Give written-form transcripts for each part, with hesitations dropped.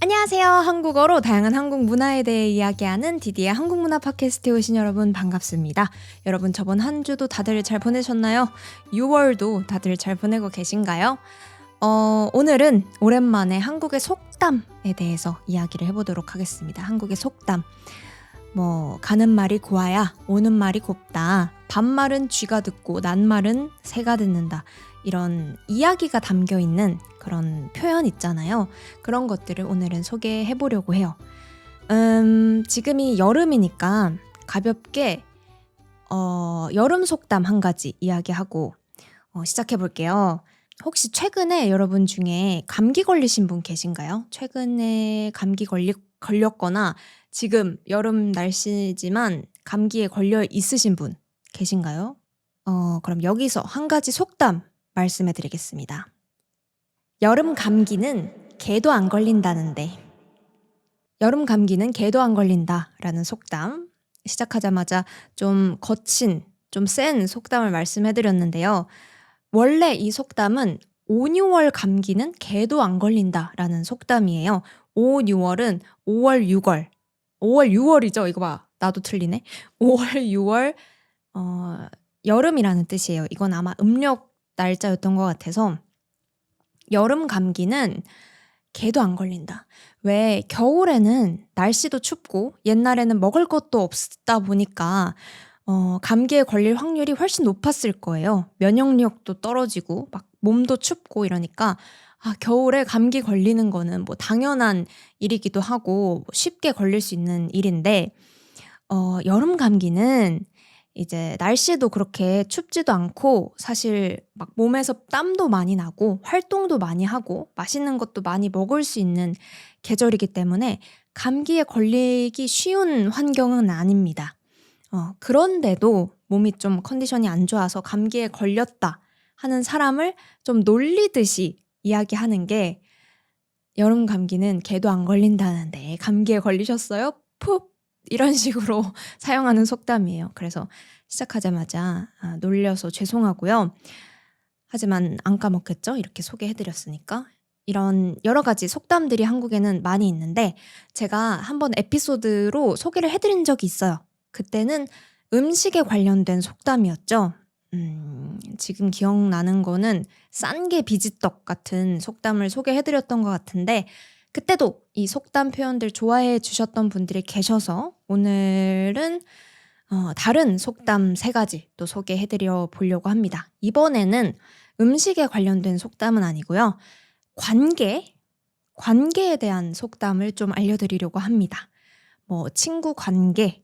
안녕하세요. 한국어로 다양한 한국 문화에 대해 이야기하는 디디의 한국문화 팟캐스트에 오신 여러분 반갑습니다. 여러분 저번 한 주도 다들 잘 보내셨나요? 6월도 다들 잘 보내고 계신가요? 오늘은 오랜만에 한국의 속담에 대해서 이야기를 해보도록 하겠습니다. 한국의 속담. 가는 말이 고와야 오는 말이 곱다. 반말은 쥐가 듣고 낱말은 새가 듣는다. 이런 이야기가 담겨있는 그런 표현 있잖아요. 그런 것들을 오늘은 소개해 보려고 해요. 지금이 여름이니까 가볍게 여름 속담 한 가지 이야기하고 시작해 볼게요. 혹시 최근에 여러분 중에 감기 걸리신 분 계신가요? 최근에 감기 걸렸거나 지금 여름 날씨지만 감기에 걸려 있으신 분 계신가요? 그럼 여기서 한 가지 속담 말씀해 드리겠습니다. 여름 감기는 개도 안 걸린다는데. 여름 감기는 개도 안 걸린다라는 속담. 시작하자마자 좀 거친, 좀 센 속담을 말씀해 드렸는데요. 원래 이 속담은 5, 6월 감기는 개도 안 걸린다라는 속담이에요. 5, 6월은 5월, 6월. 5월, 6월이죠. 이거 봐. 나도 틀리네. 5월, 6월 여름이라는 뜻이에요. 이건 아마 음력 날짜였던 것 같아서 여름 감기는 개도 안 걸린다. 왜 겨울에는 날씨도 춥고 옛날에는 먹을 것도 없다 보니까 감기에 걸릴 확률이 훨씬 높았을 거예요. 면역력도 떨어지고 막 몸도 춥고 이러니까 겨울에 감기 걸리는 거는 뭐 당연한 일이기도 하고 쉽게 걸릴 수 있는 일인데 여름 감기는 이제 날씨도 그렇게 춥지도 않고 사실 막 몸에서 땀도 많이 나고 활동도 많이 하고 맛있는 것도 많이 먹을 수 있는 계절이기 때문에 감기에 걸리기 쉬운 환경은 아닙니다. 그런데도 몸이 좀 컨디션이 안 좋아서 감기에 걸렸다 하는 사람을 좀 놀리듯이 이야기하는 게 여름 감기는 개도 안 걸린다는데 감기에 걸리셨어요? 푹! 이런 식으로 사용하는 속담이에요. 그래서 시작하자마자 놀려서 죄송하고요. 하지만 안 까먹겠죠? 이렇게 소개해드렸으니까. 이런 여러 가지 속담들이 한국에는 많이 있는데 제가 한번 에피소드로 소개를 해드린 적이 있어요. 그때는 음식에 관련된 속담이었죠. 지금 기억나는 거는 싼 게 비지떡 같은 속담을 소개해드렸던 것 같은데 그때도 이 속담 표현들 좋아해 주셨던 분들이 계셔서 오늘은 다른 속담 3가지 또 소개해드려 보려고 합니다. 이번에는 음식에 관련된 속담은 아니고요. 관계에 대한 속담을 좀 알려드리려고 합니다. 친구 관계,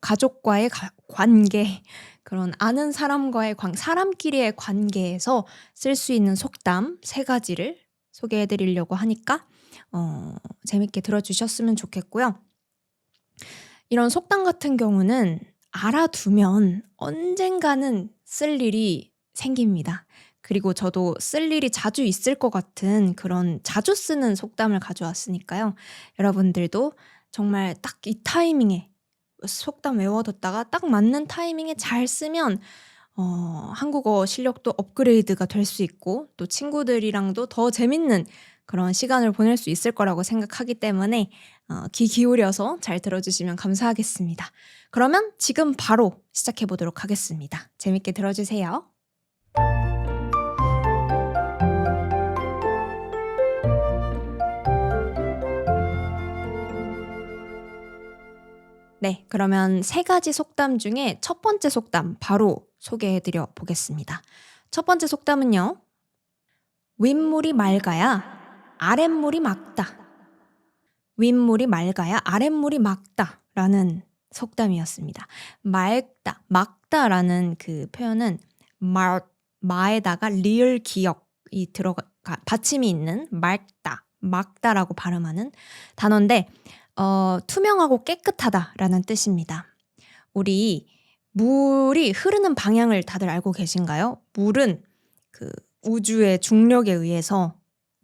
가족과의 관계, 그런 아는 사람과의 사람끼리의 관계에서 쓸 수 있는 속담 3가지를 소개해드리려고 하니까 재밌게 들어주셨으면 좋겠고요. 이런 속담 같은 경우는 알아두면 언젠가는 쓸 일이 생깁니다. 그리고 저도 쓸 일이 자주 있을 것 같은 그런 자주 쓰는 속담을 가져왔으니까요. 여러분들도 정말 딱 이 타이밍에 속담 외워뒀다가 딱 맞는 타이밍에 잘 쓰면 한국어 실력도 업그레이드가 될 수 있고 또 친구들이랑도 더 재밌는 그런 시간을 보낼 수 있을 거라고 생각하기 때문에 귀 기울여서 잘 들어주시면 감사하겠습니다. 그러면 지금 바로 시작해 보도록 하겠습니다. 재밌게 들어주세요. 네, 그러면 3가지 속담 중에 첫 번째 속담 바로 소개해드려 보겠습니다. 첫 번째 속담은요. 윗물이 맑아야 아랫물이 맑다. 윗물이 맑아야 아랫물이 막다 라는 속담이었습니다. 맑다, 막다라는 그 표현은 마에다가 리을 기역이 받침이 있는 맑다, 막다라고 발음하는 단어인데 투명하고 깨끗하다라는 뜻입니다. 우리 물이 흐르는 방향을 다들 알고 계신가요? 물은 그 우주의 중력에 의해서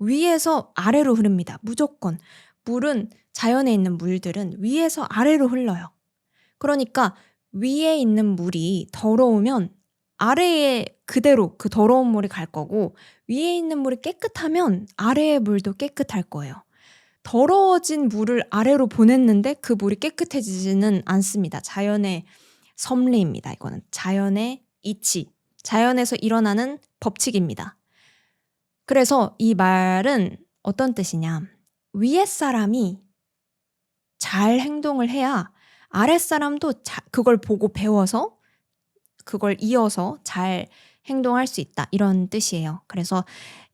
위에서 아래로 흐릅니다. 무조건. 물은 자연에 있는 물들은 위에서 아래로 흘러요. 그러니까 위에 있는 물이 더러우면 아래에 그대로 그 더러운 물이 갈 거고 위에 있는 물이 깨끗하면 아래의 물도 깨끗할 거예요. 더러워진 물을 아래로 보냈는데 그 물이 깨끗해지지는 않습니다. 자연의 섭리입니다. 이거는 자연의 이치, 자연에서 일어나는 법칙입니다. 그래서 이 말은 어떤 뜻이냐? 위에 사람이 잘 행동을 해야 아랫사람도 그걸 보고 배워서 그걸 이어서 잘 행동할 수 있다. 이런 뜻이에요. 그래서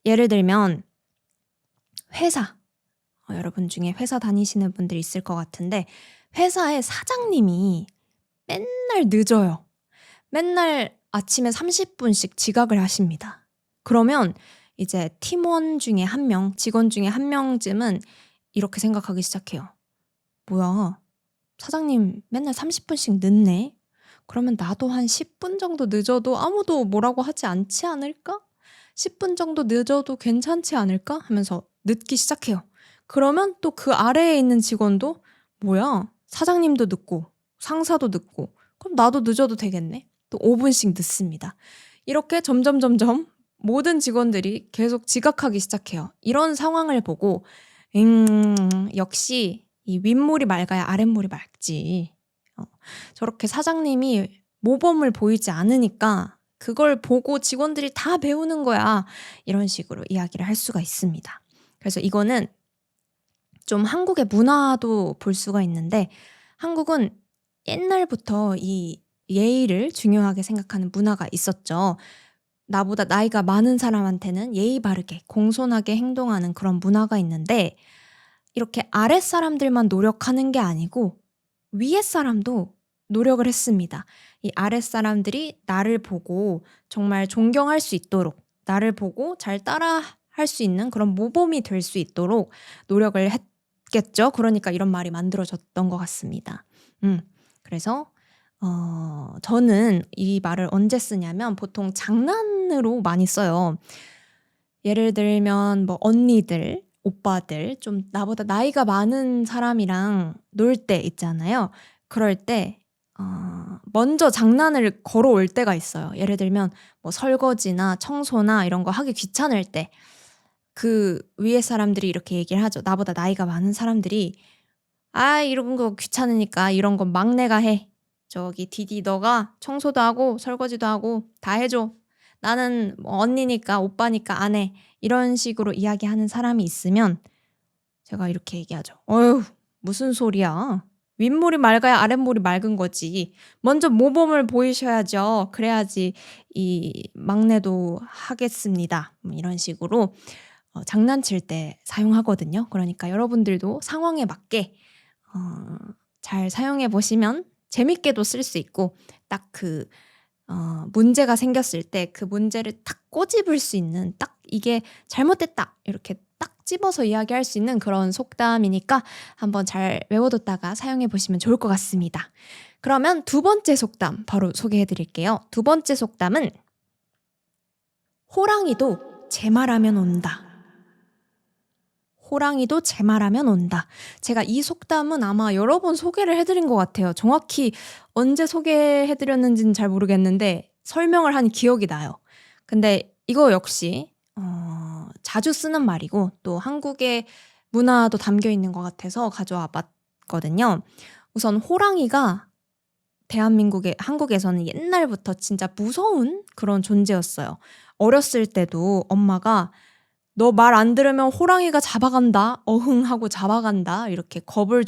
예를 들면 회사, 여러분 중에 회사 다니시는 분들 있을 것 같은데 회사의 사장님이 맨날 늦어요. 맨날 아침에 30분씩 지각을 하십니다. 그러면 이제 팀원 중에 한 명, 직원 중에 한 명쯤은 이렇게 생각하기 시작해요. 뭐야, 사장님 맨날 30분씩 늦네? 그러면 나도 한 10분 정도 늦어도 아무도 뭐라고 하지 않지 않을까? 10분 정도 늦어도 괜찮지 않을까? 하면서 늦기 시작해요. 그러면 또 그 아래에 있는 직원도 뭐야, 사장님도 늦고 상사도 늦고 그럼 나도 늦어도 되겠네? 또 5분씩 늦습니다. 이렇게 점점 모든 직원들이 계속 지각하기 시작해요. 이런 상황을 보고 역시 이 윗물이 맑아야 아랫물이 맑지. 저렇게 사장님이 모범을 보이지 않으니까 그걸 보고 직원들이 다 배우는 거야. 이런 식으로 이야기를 할 수가 있습니다. 그래서 이거는 좀 한국의 문화도 볼 수가 있는데 한국은 옛날부터 이 예의를 중요하게 생각하는 문화가 있었죠. 나보다 나이가 많은 사람한테는 예의 바르게 공손하게 행동하는 그런 문화가 있는데 이렇게 아랫사람들만 노력하는 게 아니고 위에 사람도 노력을 했습니다. 이 아랫사람들이 나를 보고 정말 존경할 수 있도록 나를 보고 잘 따라할 수 있는 그런 모범이 될 수 있도록 노력을 했겠죠. 그러니까 이런 말이 만들어졌던 것 같습니다. 그래서 저는 이 말을 언제 쓰냐면 보통 장난으로 많이 써요. 예를 들면 뭐 언니들, 오빠들, 좀 나보다 나이가 많은 사람이랑 놀 때 있잖아요. 그럴 때 먼저 장난을 걸어올 때가 있어요. 예를 들면 뭐 설거지나 청소나 이런 거 하기 귀찮을 때 그 위에 사람들이 이렇게 얘기를 하죠. 나보다 나이가 많은 사람들이 이런 거 귀찮으니까 이런 건 막내가 해. 저기 디디 너가 청소도 하고 설거지도 하고 다 해줘. 나는 뭐 언니니까 오빠니까 안 해. 이런 식으로 이야기하는 사람이 있으면 제가 이렇게 얘기하죠. 어휴, 무슨 소리야. 윗물이 맑아야 아랫물이 맑은 거지. 먼저 모범을 보이셔야죠. 그래야지 이 막내도 하겠습니다. 이런 식으로 장난칠 때 사용하거든요. 그러니까 여러분들도 상황에 맞게 잘 사용해 보시면 재밌게도 쓸 수 있고 딱 그 문제가 생겼을 때 그 문제를 딱 꼬집을 수 있는 딱 이게 잘못됐다 이렇게 딱 집어서 이야기할 수 있는 그런 속담이니까 한번 잘 외워뒀다가 사용해 보시면 좋을 것 같습니다. 그러면 두 번째 속담 바로 소개해 드릴게요. 두 번째 속담은 호랑이도 제 말하면 온다. 호랑이도 제 말하면 온다. 제가 이 속담은 아마 여러 번 소개를 해드린 것 같아요. 정확히 언제 소개해드렸는지는 잘 모르겠는데 설명을 한 기억이 나요. 근데 이거 역시 자주 쓰는 말이고 또 한국의 문화도 담겨 있는 것 같아서 가져와 봤거든요. 우선 호랑이가 한국에서는 옛날부터 진짜 무서운 그런 존재였어요. 어렸을 때도 엄마가 너 말 안 들으면 호랑이가 잡아간다. 어흥 하고 잡아간다. 이렇게 겁을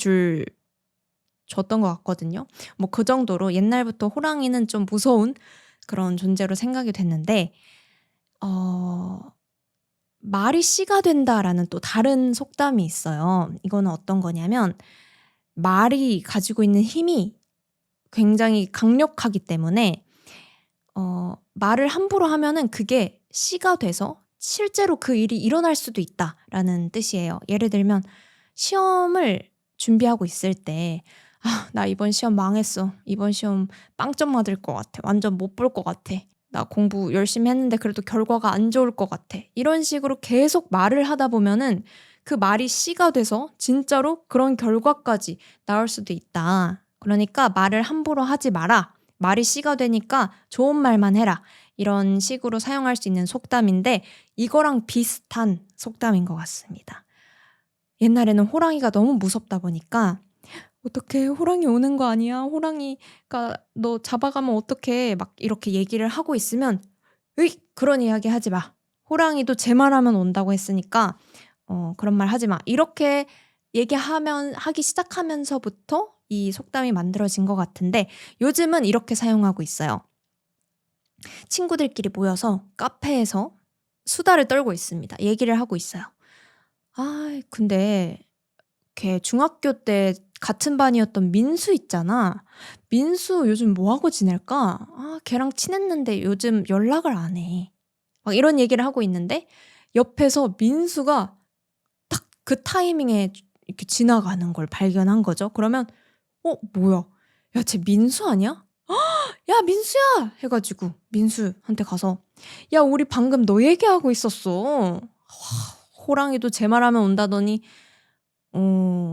줬던 것 같거든요. 뭐 그 정도로 옛날부터 호랑이는 좀 무서운 그런 존재로 생각이 됐는데 말이 씨가 된다라는 또 다른 속담이 있어요. 이거는 어떤 거냐면 말이 가지고 있는 힘이 굉장히 강력하기 때문에 말을 함부로 하면은 그게 씨가 돼서 실제로 그 일이 일어날 수도 있다라는 뜻이에요. 예를 들면 시험을 준비하고 있을 때 나 이번 시험 망했어. 이번 시험 빵점 맞을 것 같아. 완전 못 볼 것 같아. 나 공부 열심히 했는데 그래도 결과가 안 좋을 것 같아. 이런 식으로 계속 말을 하다 보면은 그 말이 씨가 돼서 진짜로 그런 결과까지 나올 수도 있다. 그러니까 말을 함부로 하지 마라. 말이 씨가 되니까 좋은 말만 해라. 이런 식으로 사용할 수 있는 속담인데 이거랑 비슷한 속담인 것 같습니다. 옛날에는 호랑이가 너무 무섭다 보니까 "어떡해. 호랑이 오는 거 아니야. 호랑이가 너 잡아가면 어떡해." 막 이렇게 얘기를 하고 있으면 "으이 그런 이야기 하지 마. 호랑이도 제 말하면 온다고 했으니까 그런 말 하지 마." 이렇게 하기 시작하면서부터 이 속담이 만들어진 것 같은데 요즘은 이렇게 사용하고 있어요. 친구들끼리 모여서 카페에서 수다를 떨고 있습니다. 얘기를 하고 있어요. "아 근데 걔 중학교 때 같은 반이었던 민수 있잖아. 민수 요즘 뭐 하고 지낼까? 아 걔랑 친했는데 요즘 연락을 안 해." 막 이런 얘기를 하고 있는데 옆에서 민수가 딱 그 타이밍에 이렇게 지나가는 걸 발견한 거죠. 그러면 뭐야? 야 쟤 민수 아니야? "야 민수야!" 해 가지고 민수한테 가서 "야 우리 방금 너 얘기하고 있었어. 호랑이도 제 말하면 온다더니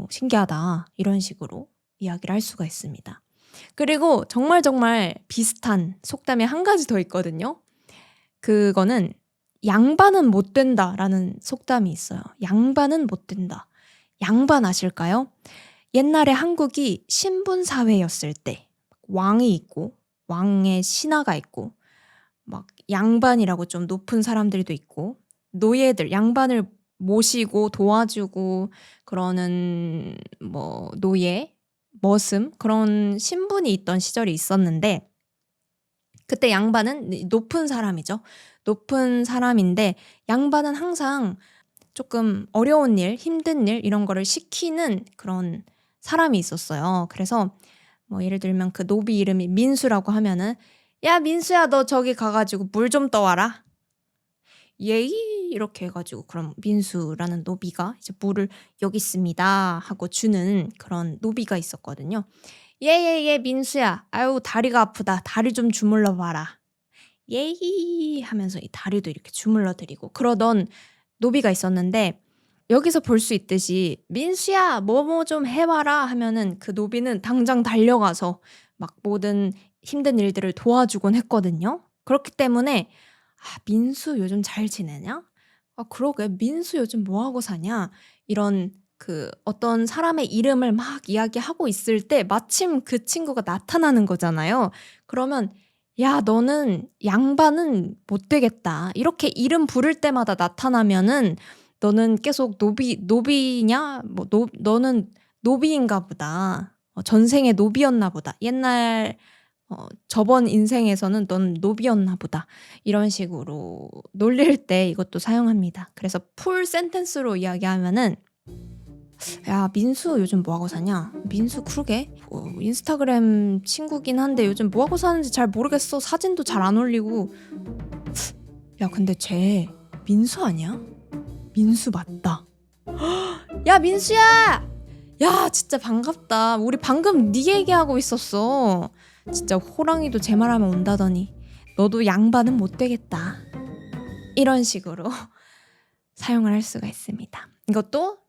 신기하다." 이런 식으로 이야기를 할 수가 있습니다. 그리고 정말 정말 비슷한 속담이 한 가지 더 있거든요. 그거는 "양반은 못 된다."라는 속담이 있어요. 양반은 못 된다. 양반 아실까요? 옛날에 한국이 신분 사회였을 때 왕이 있고 왕의 신하가 있고 막 양반이라고 좀 높은 사람들도 있고 노예들 양반을 모시고 도와주고 그러는 뭐 노예, 머슴 그런 신분이 있던 시절이 있었는데 그때 양반은 높은 사람이죠. 높은 사람인데 양반은 항상 조금 어려운 일, 힘든 일 이런 거를 시키는 그런 사람이 있었어요. 그래서 뭐 예를 들면 그 노비 이름이 민수라고 하면은 "야 민수야 너 저기 가 가지고 물 좀 떠와라." "예이." 이렇게 해 가지고 그럼 민수라는 노비가 이제 물을 "여기 있습니다." 하고 주는 그런 노비가 있었거든요. "예예예 민수야. 아유 다리가 아프다. 다리 좀 주물러 봐라." "예이." 하면서 이 다리도 이렇게 주물러 드리고 그러던 노비가 있었는데 여기서 볼 수 있듯이 "민수야 뭐뭐 좀 해 봐라." 하면은 그 노비는 당장 달려가서 막 모든 힘든 일들을 도와주곤 했거든요. 그렇기 때문에 '아 민수 요즘 잘 지내냐? 아 그러게 민수 요즘 뭐 하고 사냐?' 이런 그 어떤 사람의 이름을 막 이야기하고 있을 때 마침 그 친구가 나타나는 거잖아요. 그러면 "야 너는 양반은 못 되겠다." 이렇게 이름 부를 때마다 나타나면은 "너는 계속 노비냐? 뭐 너는 노비인가 보다. 전생에 노비였나 보다. 옛날 저번 인생에서는 넌 노비였나 보다." 이런 식으로 놀릴 때 이것도 사용합니다. 그래서 풀 센텐스로 이야기하면은 "야 민수 요즘 뭐 하고 사냐? 민수 그러게 인스타그램 친구긴 한데 요즘 뭐 하고 사는지 잘 모르겠어. 사진도 잘 안 올리고. 야 근데 쟤 민수 아니야? 민수 맞다. 야 민수야! 야 진짜 반갑다. 우리 방금 네 얘기하고 있었어. 진짜 호랑이도 제 말하면 온다더니 너도 양반은 못 되겠다." 이런 식으로 사용을 할 수가 있습니다. 이것도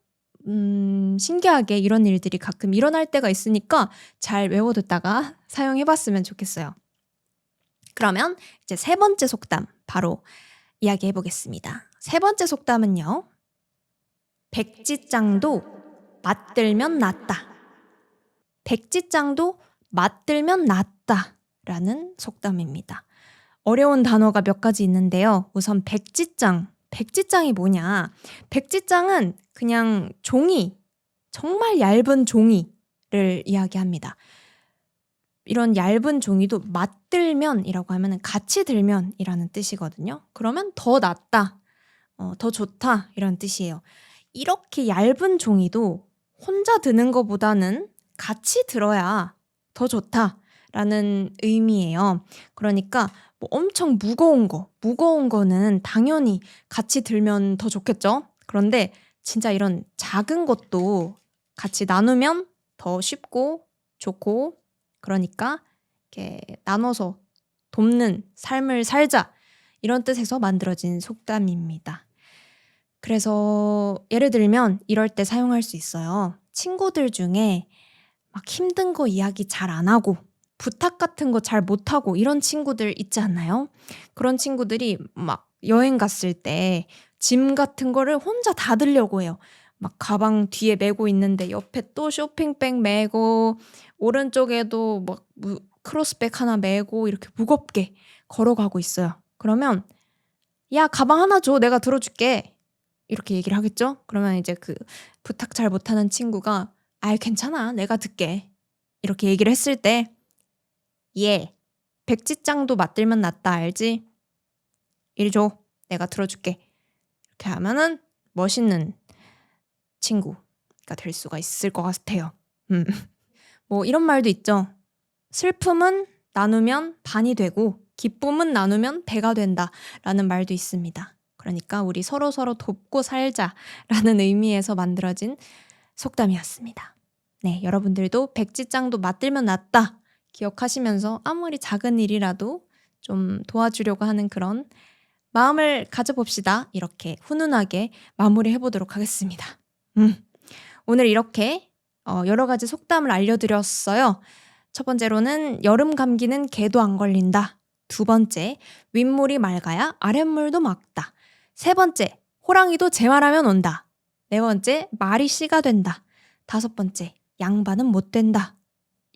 신기하게 이런 일들이 가끔 일어날 때가 있으니까 잘 외워뒀다가 사용해 봤으면 좋겠어요. 그러면 이제 세 번째 속담 바로 이야기해 보겠습니다. 세 번째 속담은요. "백지장도 맞들면 낫다." 백지장도 맞들면 낫다라는 속담입니다. 어려운 단어가 몇 가지 있는데요. 우선 백지장. 백지장이 뭐냐? 백지장은 그냥 종이, 정말 얇은 종이를 이야기합니다. 이런 얇은 종이도 맞들면이라고 하면은 같이 들면이라는 뜻이거든요. 그러면 더 낫다, 더 좋다 이런 뜻이에요. 이렇게 얇은 종이도 혼자 드는 것보다는 같이 들어야 더 좋다라는 의미예요. 그러니까 뭐 엄청 무거운 거는 당연히 같이 들면 더 좋겠죠. 그런데 진짜 이런 작은 것도 같이 나누면 더 쉽고 좋고 그러니까 이렇게 나눠서 돕는 삶을 살자 이런 뜻에서 만들어진 속담입니다. 그래서 예를 들면 이럴 때 사용할 수 있어요. 친구들 중에 막 힘든 거 이야기 잘 안 하고 부탁 같은 거 잘 못하고 이런 친구들 있지 않나요? 그런 친구들이 막 여행 갔을 때 짐 같은 거를 혼자 다 들려고 해요. 막 가방 뒤에 메고 있는데 옆에 또 쇼핑백 메고 오른쪽에도 막 크로스백 하나 메고 이렇게 무겁게 걸어가고 있어요. 그러면 야, 가방 하나 줘. 내가 들어줄게. 이렇게 얘기를 하겠죠? 그러면 이제 그 부탁 잘 못하는 친구가 아이, 괜찮아. 내가 듣게. 이렇게 얘기를 했을 때 예, 백지장도 맞들면 낫다 알지? 이리 줘. 내가 들어줄게. 이렇게 하면은 멋있는 친구가 될 수가 있을 것 같아요. 뭐 이런 말도 있죠. 슬픔은 나누면 반이 되고 기쁨은 나누면 배가 된다 라는 말도 있습니다. 그러니까 우리 서로서로 돕고 살자라는 의미에서 만들어진 속담이었습니다. 네, 여러분들도 백지장도 맞들면 낫다 기억하시면서 아무리 작은 일이라도 좀 도와주려고 하는 그런 마음을 가져봅시다. 이렇게 훈훈하게 마무리해보도록 하겠습니다. 오늘 이렇게 여러 가지 속담을 알려드렸어요. 첫 번째로는 여름 감기는 개도 안 걸린다. 두 번째, 윗물이 맑아야 아랫물도 맑다. 세 번째, 호랑이도 제 말하면 온다. 네 번째, 말이 씨가 된다. 다섯 번째, 양반은 못 된다.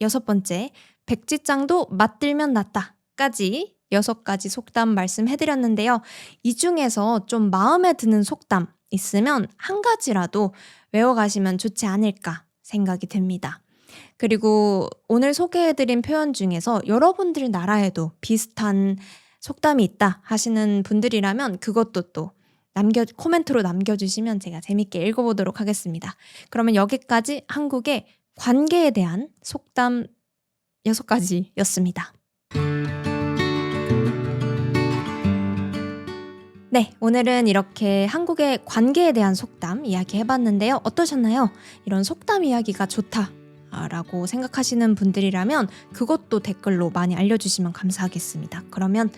여섯 번째, 백지장도 맞들면 낫다. 까지 6가지 속담 말씀해드렸는데요. 이 중에서 좀 마음에 드는 속담 있으면 한 가지라도 외워가시면 좋지 않을까 생각이 듭니다. 그리고 오늘 소개해드린 표현 중에서 여러분들 나라에도 비슷한 속담이 있다 하시는 분들이라면 그것도 또 코멘트로 남겨주시면 제가 재밌게 읽어보도록 하겠습니다. 그러면 여기까지 한국의 관계에 대한 속담 6가지였습니다. 네, 오늘은 이렇게 한국의 관계에 대한 속담 이야기해봤는데요. 어떠셨나요? 이런 속담 이야기가 좋다라고 생각하시는 분들이라면 그것도 댓글로 많이 알려주시면 감사하겠습니다. 그러면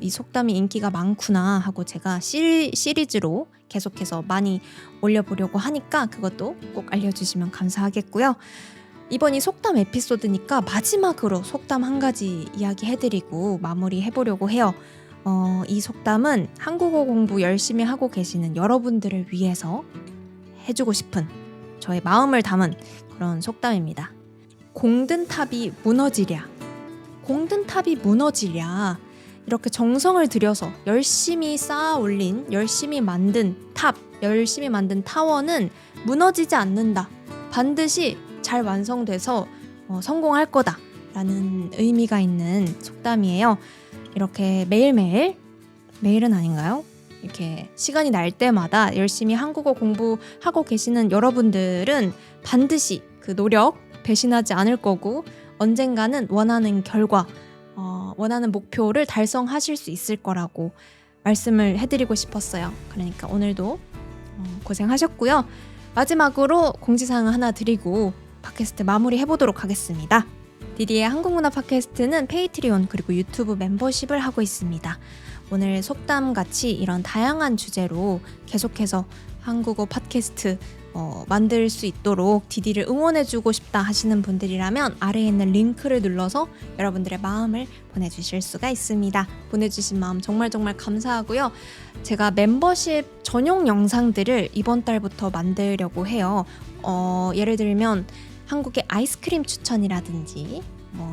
이 속담이 인기가 많구나 하고 제가 시리즈로 계속해서 많이 올려보려고 하니까 그것도 꼭 알려주시면 감사하겠고요. 이번 이 속담 에피소드니까 마지막으로 속담 한 가지 이야기해드리고 마무리해보려고 해요. 이 속담은 한국어 공부 열심히 하고 계시는 여러분들을 위해서 해주고 싶은 저의 마음을 담은 그런 속담입니다. 공든 탑이 무너지랴. 공든 탑이 무너지랴. 이렇게 정성을 들여서 열심히 쌓아 올린, 열심히 만든 탑, 열심히 만든 타워는 무너지지 않는다. 반드시 잘 완성돼서 성공할 거다 라는 의미가 있는 속담이에요. 이렇게 매일은 아닌가요? 이렇게 시간이 날 때마다 열심히 한국어 공부하고 계시는 여러분들은 반드시 그 노력 배신하지 않을 거고 언젠가는 원하는 결과, 원하는 목표를 달성하실 수 있을 거라고 말씀을 해드리고 싶었어요. 그러니까 오늘도 고생하셨고요. 마지막으로 공지사항 하나 드리고 팟캐스트 마무리해보도록 하겠습니다. 디디의 한국문화 팟캐스트는 페이트리온 그리고 유튜브 멤버십을 하고 있습니다. 오늘 속담같이 이런 다양한 주제로 계속해서 한국어 팟캐스트 만들 수 있도록 디디를 응원해주고 싶다 하시는 분들이라면 아래에 있는 링크를 눌러서 여러분들의 마음을 보내주실 수가 있습니다. 보내주신 마음 정말 감사하고요. 제가 멤버십 전용 영상들을 이번 달부터 만들려고 해요. 예를 들면 한국의 아이스크림 추천이라든지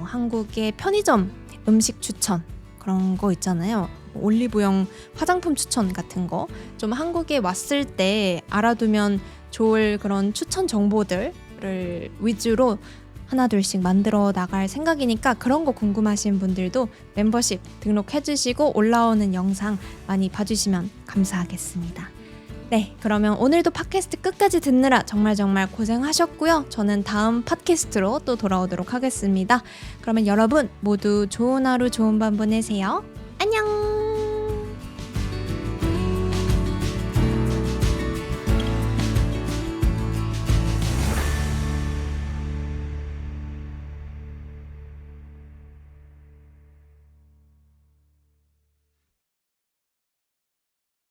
한국의 편의점 음식 추천 그런 거 있잖아요. 올리브영 화장품 추천 같은 거 좀 한국에 왔을 때 알아두면 좋을 그런 추천 정보들을 위주로 하나둘씩 만들어 나갈 생각이니까 그런 거 궁금하신 분들도 멤버십 등록해주시고 올라오는 영상 많이 봐주시면 감사하겠습니다. 네, 그러면 오늘도 팟캐스트 끝까지 듣느라 정말 고생하셨고요. 저는 다음 팟캐스트로 또 돌아오도록 하겠습니다. 그러면 여러분 모두 좋은 하루 좋은 밤 보내세요.